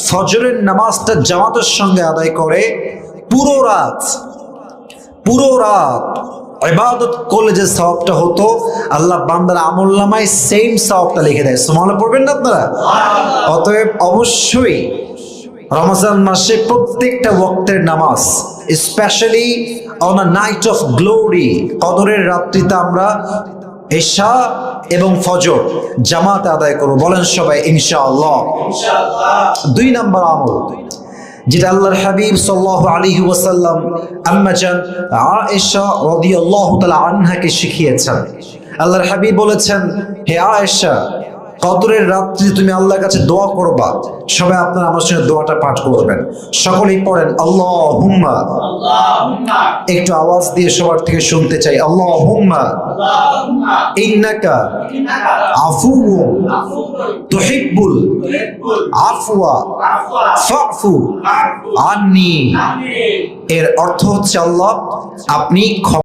ফজরের নামাজটা জামাতের সঙ্গে আদায় করে পুরো রাত ইবাদত করলে যে সওয়াবটা হতো আল্লাহ বান্দার আমলনামায় সেম সওয়াবটা লিখে দেয়। সুবহানাল্লাহ পড়বেন না আপনারা? অতএব অবশ্যই রমজান মাসে প্রত্যেকটা ওয়াক্তের নামাজ, specially on a night of glory, কদরের রাত্রিতে আমরা এশা এবং ফজর জামাতে আদায় করব। বলেন সবাই ইনশাআল্লাহ। দুই নম্বর আমল যেটা আল্লাহর হাবিব সাল্লাল্লাহু আলাইহি ওয়াসাল্লাম আম্মা জান আয়েশা রাদিয়াল্লাহু তাআলা আনহাকে শিখিয়েছেন। আল্লাহর হাবিব বলেছেন, হে আয়েশা, কদরের রাত্রি তুমি আল্লাহর কাছে দোয়া করবা। সবাই আপনারা আমার সঙ্গে দোয়াটা পাঠ করবেন। সকলেই পড়েন আল্লাহুম্মা। একটু আওয়াজ দিয়ে সবার থেকে শুনতে চাই। আল্লাহুম্মা ইন্নাকা আফুউন তুহিব্বুল আফওয়া ফাফু আন্নি। এর অর্থ হচ্ছে, আল্লাহ আপনি